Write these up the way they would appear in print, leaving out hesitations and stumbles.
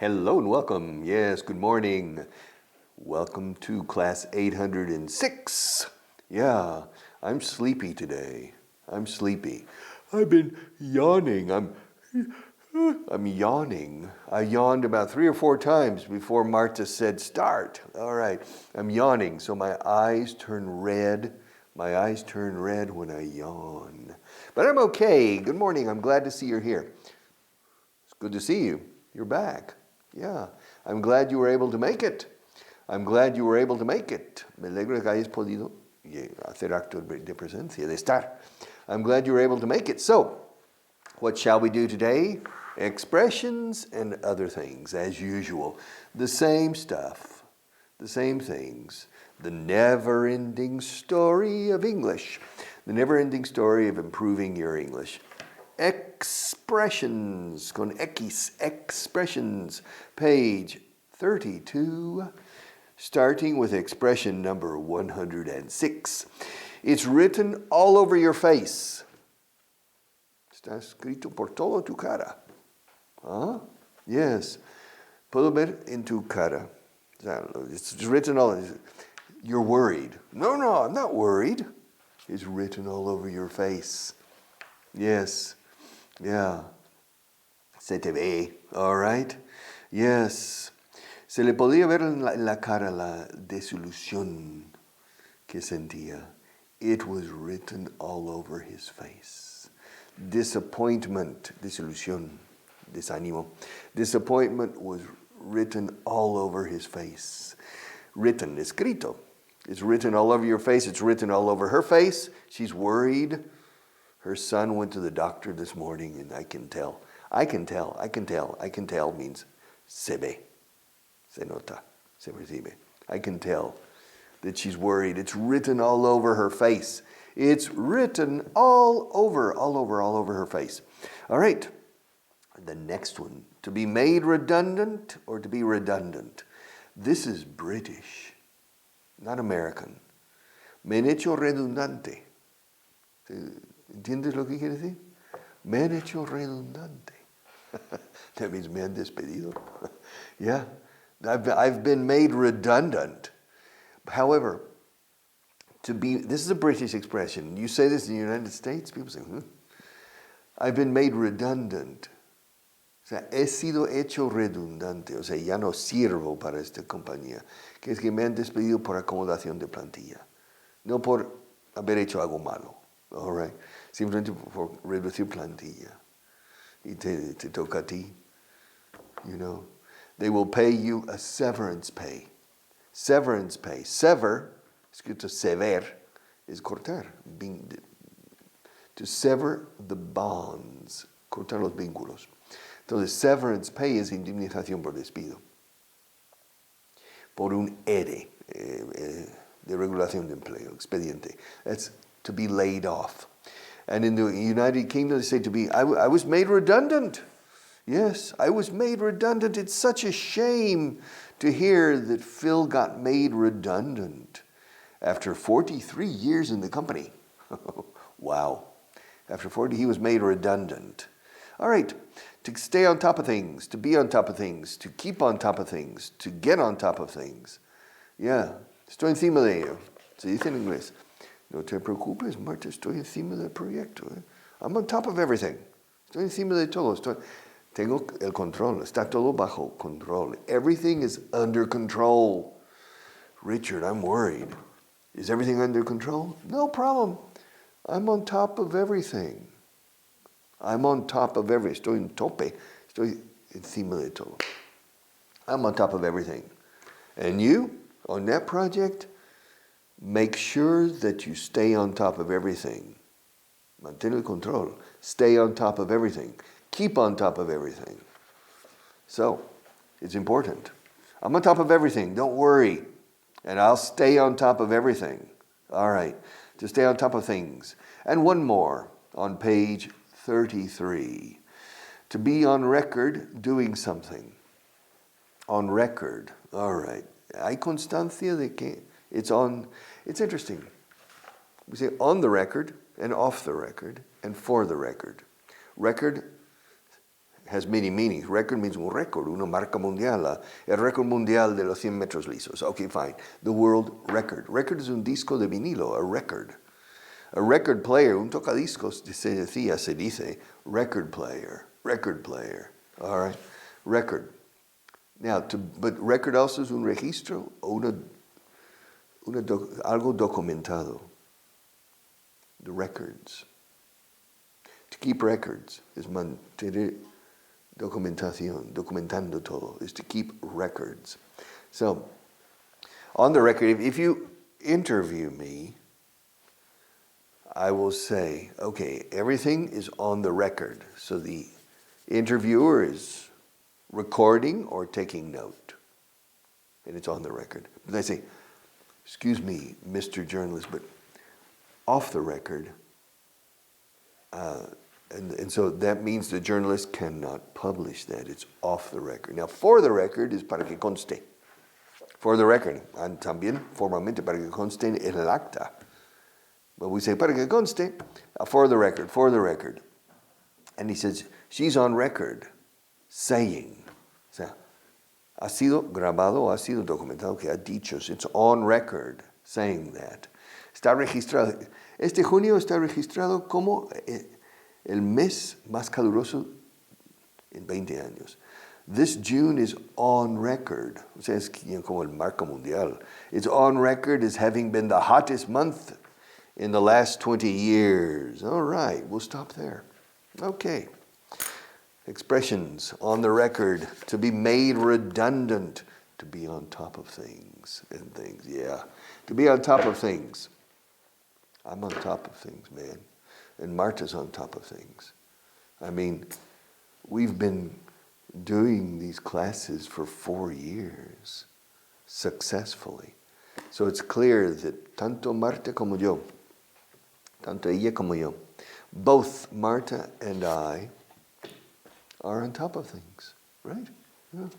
Hello and welcome. Yes, good morning. Welcome to class 806. Yeah, I'm sleepy today. I'm sleepy. I've been yawning. I'm yawning. I yawned about 3 or 4 times before Marta said start. All right, I'm yawning, so my eyes turn red. My eyes turn red when I yawn. But I'm okay. Good morning. I'm glad to see you're here. It's good to see you. You're back. Yeah, I'm glad you were able to make it. I'm glad you were able to make it. Me alegro que hayas podido hacer acto de presencia, de estar. I'm glad you were able to make it. So, what shall we do today? Expressions and other things, as usual. The same stuff, the same things. The never-ending story of English. The never-ending story of improving your English. Expressions, con X, expressions, page 32, starting with expression number 106. It's written all over your face. Está escrito por todo tu cara. Huh? Yes. Puedo ver en tu cara. It's written all over. You're worried. No, I'm not worried. It's written all over your face. Yes. Yeah. Se te ve. All right. Yes. Se le podía ver en la cara la desilusión que sentía. It was written all over his face. Disappointment, desilusión, desánimo. Disappointment was written all over his face. Written, escrito. It's written all over your face. It's written all over her face. She's worried. Her son went to the doctor this morning, and I can tell. I can tell means se ve, se nota, se percibe. I can tell that she's worried. It's written all over her face. It's written all over her face. All right, the next one, to be made redundant or to be redundant. This is British, not American. Me han hecho redundante. ¿Entiendes lo que quiere decir? Me han hecho redundante. That means me han despedido. Yeah, I've been made redundant. However, this is a British expression. You say this in the United States, people say, I've been made redundant. O sea, he sido hecho redundante. O sea, ya no sirvo para esta compañía. Que es que me han despedido por acomodación de plantilla. No por haber hecho algo malo. All right. Simplemente por reducir plantilla. Y te toca a ti. You know. They will pay you a severance pay. Severance pay. Sever, escrito sever, is cortar. To sever the bonds. Cortar los vínculos. Entonces, severance pay es indemnización por despido. Por un ERE, de regulación de empleo, expediente. That's to be laid off. And in the United Kingdom, they say to be, I was made redundant. Yes, I was made redundant. It's such a shame to hear that Phil got made redundant after 43 years in the company. Wow. After 40, he was made redundant. All right, to stay on top of things, to be on top of things, to keep on top of things, to get on top of things. Yeah, estoy encima de ello. Se dice en inglés. No te preocupes, Marta, estoy encima del proyecto. I'm on top of everything. Estoy encima de todo. Tengo el control. Está todo bajo control. Everything is under control. Richard, I'm worried. Is everything under control? No problem. I'm on top of everything. I'm on top of everything. Estoy en tope. Estoy encima de todo. I'm on top of everything. And you, on that project, make sure that you stay on top of everything. Mantén el control. Stay on top of everything. Keep on top of everything. So, it's important. I'm on top of everything. Don't worry. And I'll stay on top of everything. All right. To stay on top of things. And one more on page 33. To be on record doing something. On record. All right. Hay constancia de que it's interesting. We say on the record and off the record and for the record. Record has many meanings. Record means un récord, una marca mundial. El récord mundial de los 100 metros lisos. Okay, fine. The world record. Record es un disco de vinilo, a record. A record player, un tocadiscos, se dice, record player. All right, record. Now, but record also es un registro o algo documentado. The records. To keep records is mantener documentación, documentando todo, is to keep records. So, on the record, if you interview me, I will say, okay, everything is on the record. So the interviewer is recording or taking note. And it's on the record. But I say, excuse me, Mr. Journalist, but off the record, and so that means the journalist cannot publish that. It's off the record. Now, for the record is para que conste. For the record, and también formalmente para que conste en el acta. But we say, para que conste, for the record. And he says, she's on record, saying. O sea, ha sido grabado, ha sido documentado, que ha dicho. It's on record, saying that. Está registrado. Este junio está registrado como el mes más caluroso en 20 años. This June is on record. O sea, es como el marco mundial. It's on record as having been the hottest month in the last 20 years. All right, we'll stop there. Okay. Expressions on the record, to be made redundant, to be on top of things and things, yeah. To be on top of things. I'm on top of things, man. And Marta's on top of things. I mean, we've been doing these classes for 4 years, successfully. So it's clear that tanto Marta como yo, tanto ella como yo, both Marta and I are on top of things, right? Yeah.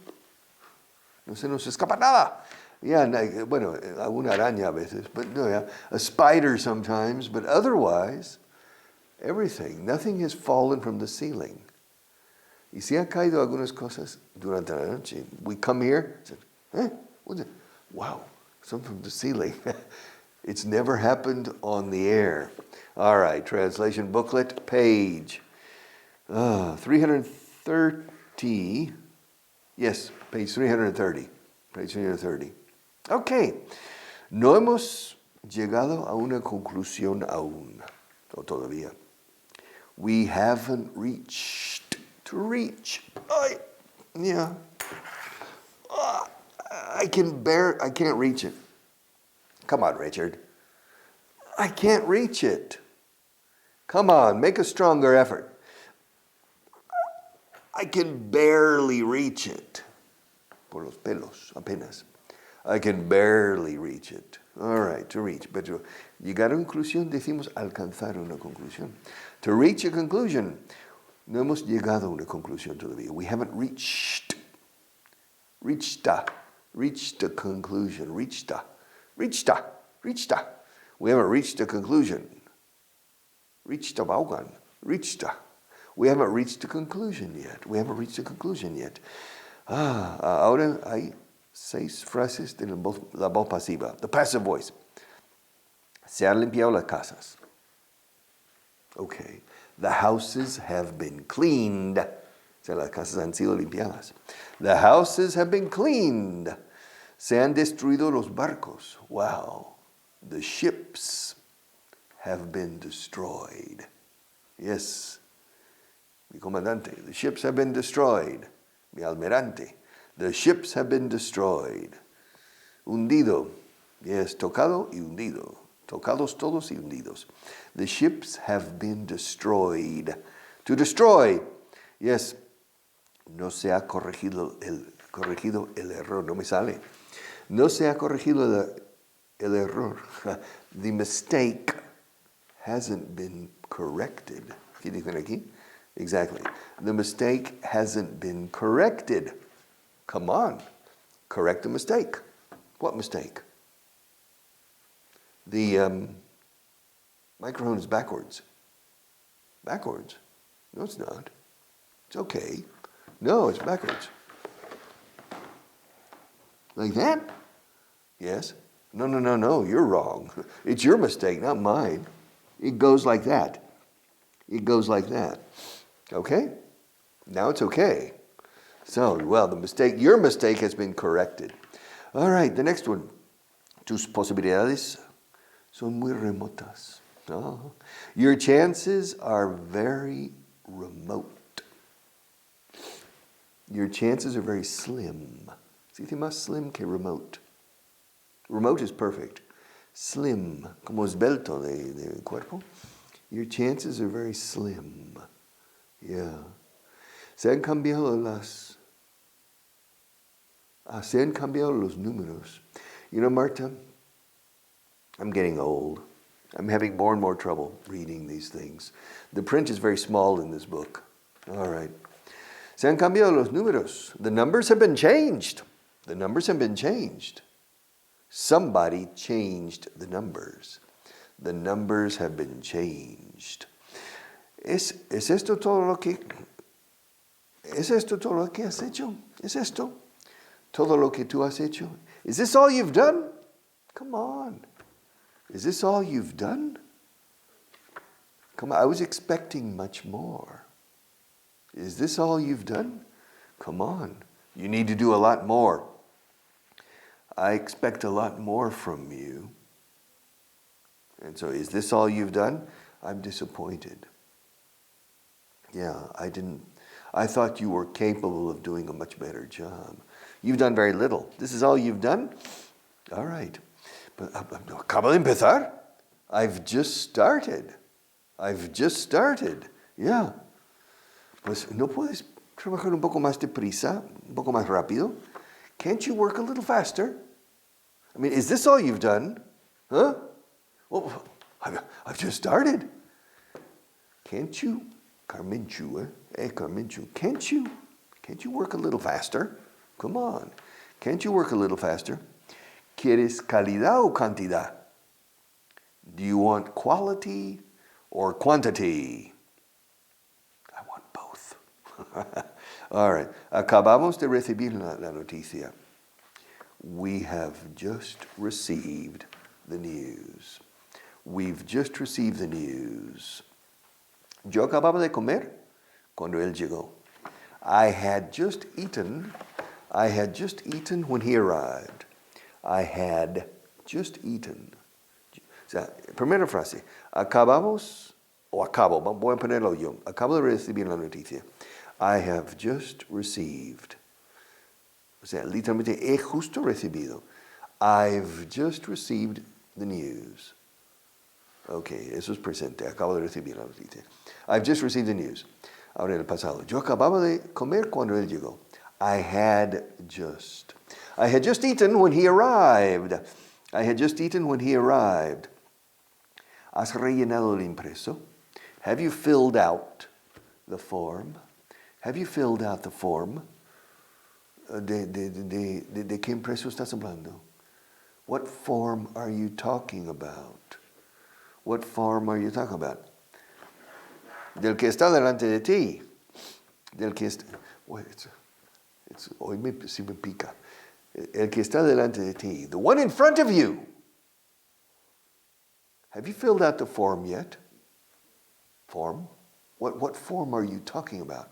No se nos escapa nada. Yeah, bueno, una araña a veces, but no, yeah, a spider sometimes, but otherwise, everything. Nothing has fallen from the ceiling. Y si han caído algunas cosas durante la noche. We come here, what's it? Wow, something from the ceiling. It's never happened on the air. All right, translation booklet, page 330. Yes, page 330. Page 330. Okay, no hemos llegado a una conclusión aún, o todavía. We haven't reached. To reach. Yeah. I can't reach it. Come on, Richard. I can't reach it. Come on, make a stronger effort. I can barely reach it. Por los pelos, apenas. I can barely reach it. All right, to reach. Pero llegar a una conclusión, decimos alcanzar una conclusión. To reach a conclusion, no hemos llegado a una conclusión todavía. We haven't reached a conclusion. Reached a. We haven't reached a conclusion. Reached a Vaughan. We haven't reached a conclusion yet. Ahora hay 6 frases de la voz pasiva. The passive voice. Se han limpiado las casas. Okay. The houses have been cleaned. O sea, las casas han sido limpiadas. The houses have been cleaned. Se han destruido los barcos. Wow. The ships have been destroyed. Yes. Mi comandante. The ships have been destroyed. Mi almirante. The ships have been destroyed. Hundido. Yes, tocado y hundido. Tocados todos y hundidos. The ships have been destroyed. To destroy. Yes. No se ha corregido el error. No me sale. No se ha corregido el error. The mistake hasn't been corrected. ¿Qué dicen aquí? Exactly. The mistake hasn't been corrected. Come on. Correct the mistake. What mistake? The microphone is backwards. Backwards? No, it's not. It's okay. No, it's backwards. Like that? Yes. No, you're wrong. It's your mistake, not mine. It goes like that. It goes like that. Okay? Now it's okay. So, well, your mistake has been corrected. All right, the next one. Tus posibilidades son muy remotas. Oh. Your chances are very remote. Your chances are very slim. Se dice más slim que remote. Remote is perfect. Slim, como esbelto de cuerpo. Your chances are very slim. Yeah. Se han cambiado los números. You know, Marta, I'm getting old. I'm having more and more trouble reading these things. The print is very small in this book. All right. Se han cambiado los números. The numbers have been changed. The numbers have been changed. Somebody changed the numbers. The numbers have been changed. ¿Es esto todo lo que has hecho? ¿Es esto todo lo que tú has hecho? Is this all you've done? Come on. Is this all you've done? Come on, I was expecting much more. Is this all you've done? Come on. You need to do a lot more. I expect a lot more from you. And so, is this all you've done? I'm disappointed. Yeah, I thought you were capable of doing a much better job. You've done very little. This is all you've done? All right. But acabo de empezar. I've just started. Yeah. Pues, ¿no puedes trabajar un poco más deprisa? Un poco más rápido? Can't you work a little faster? I mean, is this all you've done? Huh? Well, I've just started. Can't you, Carmenchu, Carmenchu, can't you work a little faster? Come on. Can't you work a little faster? ¿Quieres calidad o cantidad? Do you want quality or quantity? I want both. All right. Acabamos de recibir la noticia. We have just received the news. We've just received the news. Yo acababa de comer cuando él llegó. I had just eaten when he arrived. I had just eaten. O sea, primera frase. Acabamos, o acabo, voy a ponerlo yo. Acabo de recibir la noticia. I have just received. O sea, literalmente he justo recibido. I've just received the news. Okay, eso es presente. Acabo de recibir la noticia. I've just received the news. Ahora en el pasado. Yo acababa de comer cuando él llegó. I had just eaten when he arrived. ¿Has rellenado el impreso? Have you filled out the form? ¿De qué impreso estás hablando? What form are you talking about? Del que está delante de ti. Hoy sí me pica. El que está delante de ti. The one in front of you. Have you filled out the form yet? Form? What form are you talking about?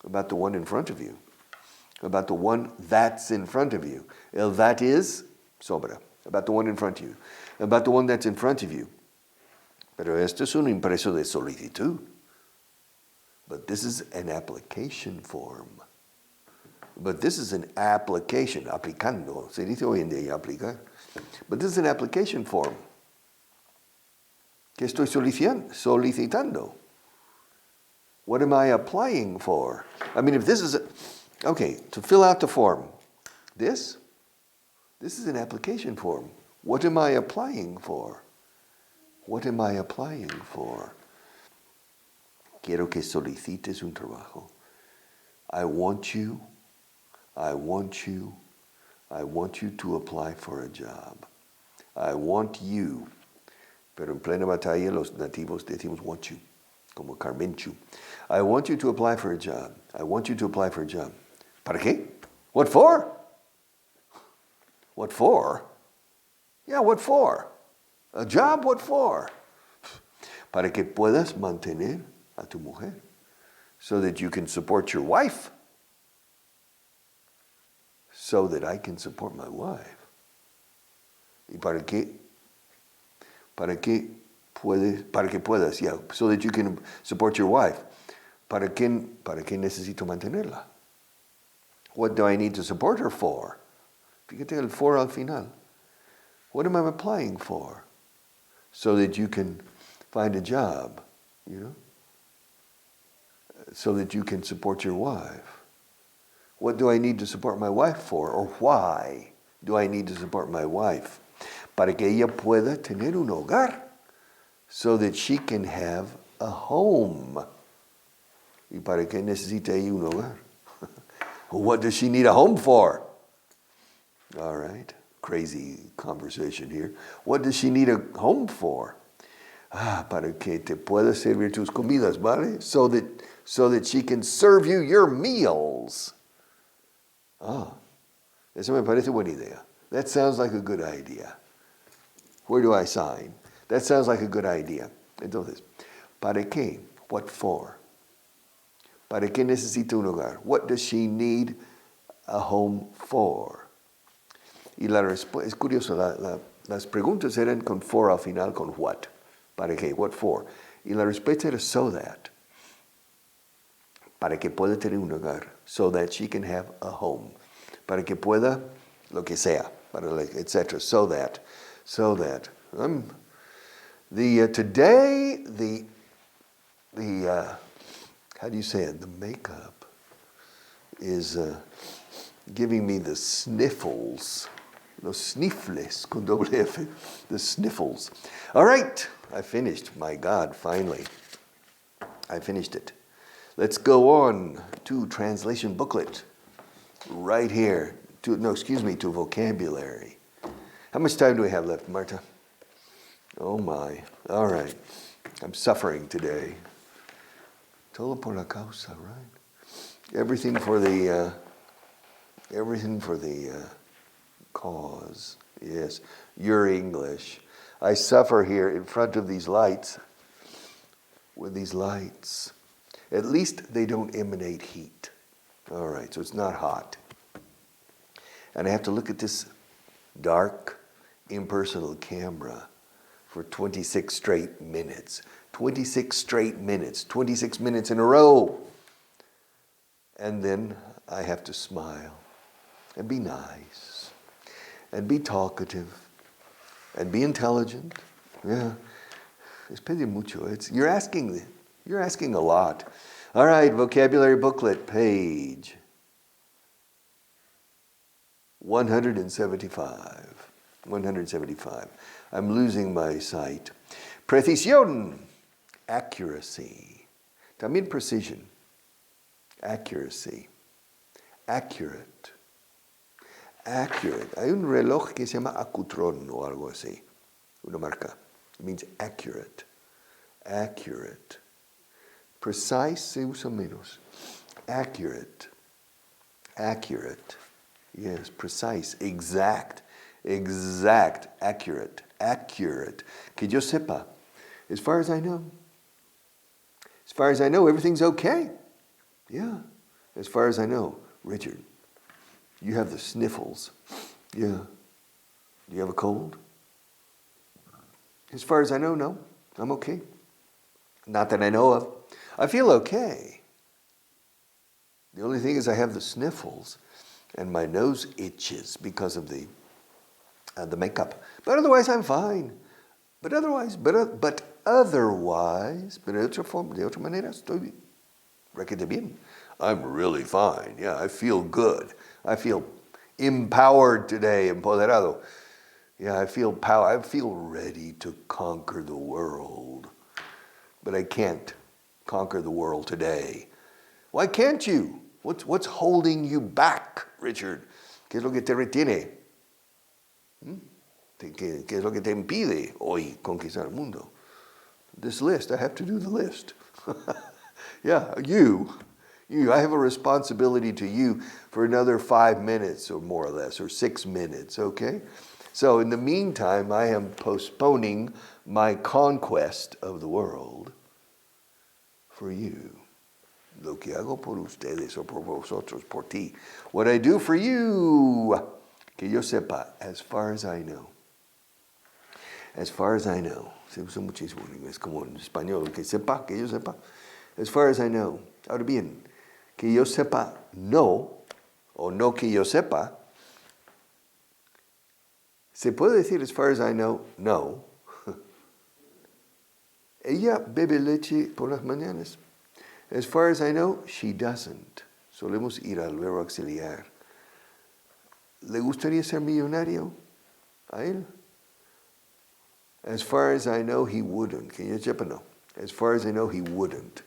About the one in front of you. About the one that's in front of you. El that is sobra. About the one in front of you. About the one that's in front of you. Pero esto es un impreso de solicitud. But this is an application form. But this is an application. Aplicando. Se dice hoy en día aplicar. But this is an application form. ¿Qué estoy solicitando? What am I applying for? I mean, if this is okay, to fill out the form. This is an application form. What am I applying for? Quiero que solicites un trabajo. I want you to apply for a job. I want you. Pero en plena batalla los nativos decimos want you. como Carmenchu. I want you to apply for a job. I want you to apply for a job. ¿Para qué? What for? What for? Yeah, what for? A job, what for? Para que puedas mantener a tu mujer. So that you can support your wife. So that I can support my wife. ¿Y para qué? Para que puedas, yeah, so that you can support your wife. ¿Para qué necesito mantenerla? What do I need to support her for? Fíjate el for al final. What am I applying for? So that you can find a job, you know? So that you can support your wife. What do I need to support my wife for? Or why do I need to support my wife? Para que ella pueda tener un hogar. So that she can have a home. ¿Y para qué necesita ella un hogar? What does she need a home for? All right, crazy conversation here. What does she need a home for? Para que te pueda servir tus comidas, ¿vale? So that she can serve you your meals. Eso me parece buena idea. That sounds like a good idea. Where do I sign? That sounds like a good idea. Entonces, ¿para qué? What for? ¿Para qué necesita un hogar? What does she need a home for? Y la respuesta, es curioso, las preguntas eran con for al final, con what. ¿Para qué? What for? Y la respuesta era so that. Para que pueda tener un hogar. So that she can have a home. Para que pueda, lo que sea, etc. So that. Today, how do you say it? The makeup is giving me the sniffles. Los sniffles, con doble F. The sniffles. All right, I finished. My God, finally. I finished it. Let's go on to translation booklet. Right here. To vocabulary. How much time do we have left, Marta? Oh my. All right. I'm suffering today. Todo por la causa, right? Everything for the cause. Yes. Your English. I suffer here in front of these lights. With these lights. At least they don't emanate heat. All right, so it's not hot. And I have to look at this dark, impersonal camera for 26 straight minutes. 26 straight minutes. 26 minutes in a row. And then I have to smile and be nice and be talkative and be intelligent. Yeah. Es pedir mucho. You're asking a lot. All right, vocabulary booklet, page 175. 175. I'm losing my sight. Precisión, accuracy. También precision. Accuracy. Accurate. Accurate. Hay un reloj que se llama Acutron o algo así. Una marca. It means accurate. Accurate. Precise se usa menos. Accurate. Accurate. Yes, precise. Exact. Exact. Accurate. Accurate. Que yo sepa. As far as I know. As far as I know, everything's okay. Yeah. As far as I know. Richard, you have the sniffles. Yeah. Do you have a cold? As far as I know, no. I'm okay. Not that I know of. I feel okay. The only thing is I have the sniffles and my nose itches because of the makeup. But otherwise I'm fine. But de otra manera estoy requete bien. I'm really fine. Yeah, I feel good. I feel empowered today, empoderado. Yeah, I feel power. I feel ready to conquer the world. But I can't conquer the world today. Why can't you? What's holding you back, Richard? ¿Qué es lo que te retiene? ¿Qué es lo que te impide hoy conquistar el mundo? This list, I have to do the list. Yeah, you. I have a responsibility to you for another 5 minutes or more or less, or 6 minutes, okay? So in the meantime, I am postponing my conquest of the world for you. Lo que hago por ustedes o por vosotros, por ti. What I do for you, que yo sepa, as far as I know. As far as I know. Se usa muchísimo en inglés, como en español, que sepa, que yo sepa. As far as I know. Ahora bien, que yo sepa no, o no que yo sepa, se puede decir as far as I know, no. Ella bebe leche por las mañanas. As far as I know, she doesn't. Solemos ir al verbo auxiliar. ¿Le gustaría ser millonario a él? As far as I know, he wouldn't. Que yo sepa, no. As far as I know, he wouldn't.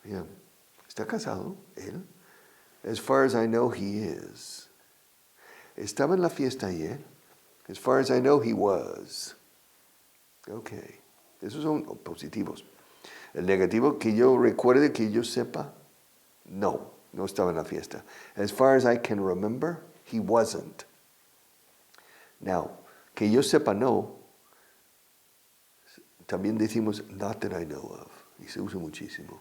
Yeah. ¿Está casado él? As far as I know, he is. ¿Estaba en la fiesta ayer? As far as I know, he was. Okay. Esos son positivos. El negativo, que yo recuerde, que yo sepa, no estaba en la fiesta. As far as I can remember, he wasn't. Now, que yo sepa no, también decimos not that I know of. Y se usa muchísimo.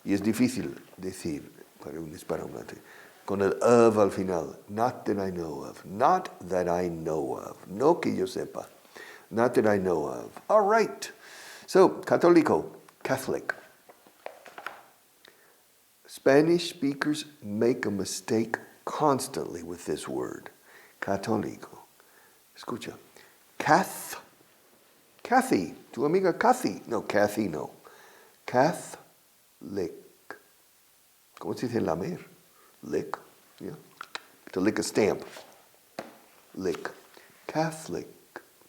Y es difícil decir para un hispanohablante con el of al final. Not that I know of. Not that I know of. No que yo sepa. Not that I know of. All right. So, católico, Catholic. Spanish speakers make a mistake constantly with this word. Católico. Escucha. Kathy. Tu amiga Kathy. No, Kathy no. Catholic. ¿Cómo se dice lamer? Lick. Yeah. To lick a stamp. Lick. Catholic.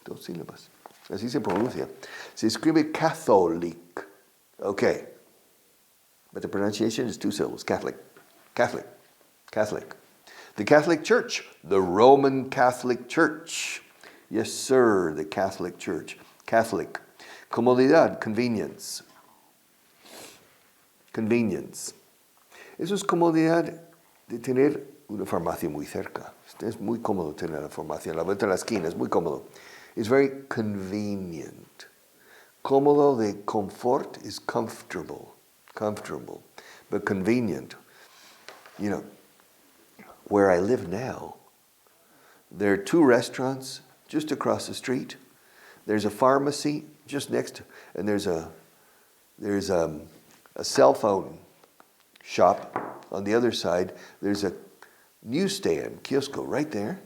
2 sílabas. Así se pronuncia. Se escribe Catholic. Okay. But the pronunciation is 2 syllables. Catholic. The Catholic Church. The Roman Catholic Church. Yes, sir, the Catholic Church. Catholic. Comodidad, convenience. Eso es comodidad de tener una farmacia muy cerca. Es muy cómodo tener la farmacia a la vuelta de la esquina. Es muy cómodo. It's very convenient. Cómodo de confort is comfortable. But convenient. You know, where I live now, there are 2 restaurants just across the street. There's a pharmacy just next, and there's a cell phone shop on the other side. There's a newsstand, kiosco, right there.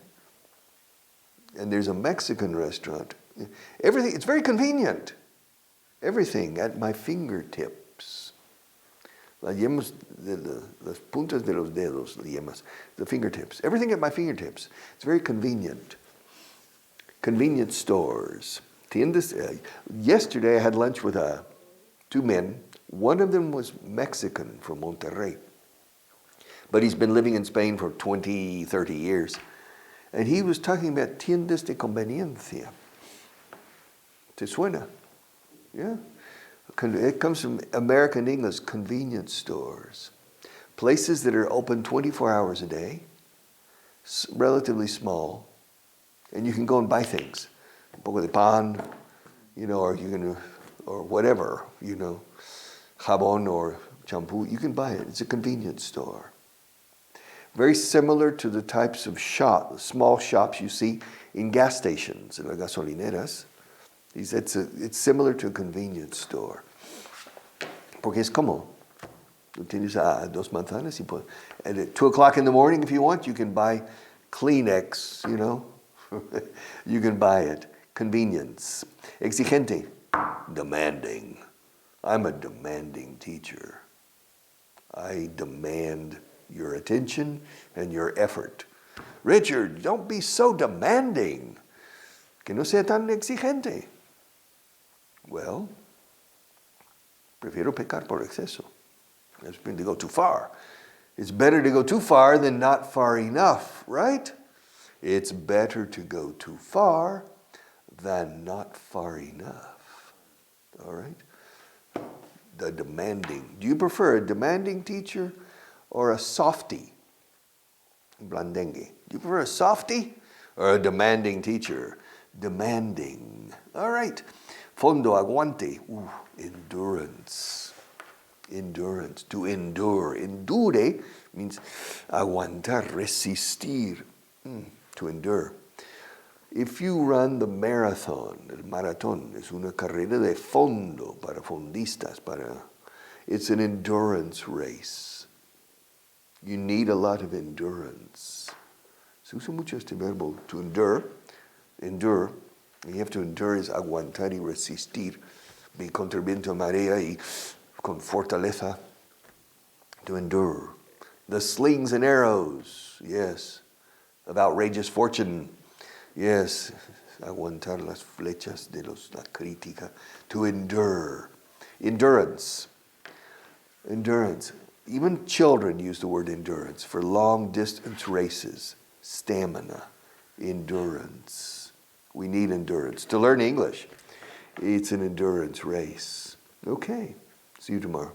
And there's a Mexican restaurant. Everything, it's very convenient. Everything at my fingertips. Las yemas las puntas de los dedos, las yemas, the fingertips. Everything at my fingertips. It's very convenient. Convenience stores. Tiendas. Yesterday I had lunch with 2 men. One of them was Mexican from Monterrey. But he's been living in Spain for 20, 30 years. And he was talking about tiendas de conveniencia. ¿Te suena? Yeah. It comes from American English, convenience stores. Places that are open 24 hours a day, relatively small, and you can go and buy things. Un poco de pan, or whatever, jabón or shampoo, you can buy it. It's a convenience store. Very similar to the types of small shops you see in gas stations, in las gasolineras. It's similar to a convenience store. Porque es como, tú tienes 2 manzanas y and at 2 o'clock in the morning, if you want, you can buy Kleenex, You can buy it. Convenience. Exigente. Demanding. I'm a demanding teacher. I demand your attention and your effort. Richard, don't be so demanding. Que no sea tan exigente. Well, prefiero pecar por exceso. It's better to go too far. It's better to go too far than not far enough, right? It's better to go too far than not far enough. All right? the demanding. Do you prefer a demanding teacher or a softie? Blandengue. Do you prefer a softie or a demanding teacher? Demanding. All right. Fondo, aguante. Endurance. Endurance. To endure. Endure means aguantar, resistir. To endure. If you run the marathon, el maratón es una carrera de fondo para fondistas, it's an endurance race. You need a lot of endurance. Se usa mucho este verbo, to endure. Endure. You have to endure is aguantar y resistir. Be contra el viento marea y con fortaleza. To endure. The slings and arrows, yes. Of outrageous fortune. Yes, aguantar las flechas de la crítica. To endure. Endurance. Endurance. Even children use the word endurance for long distance races. Stamina. Endurance. We need endurance. To learn English, it's an endurance race. Okay, see you tomorrow.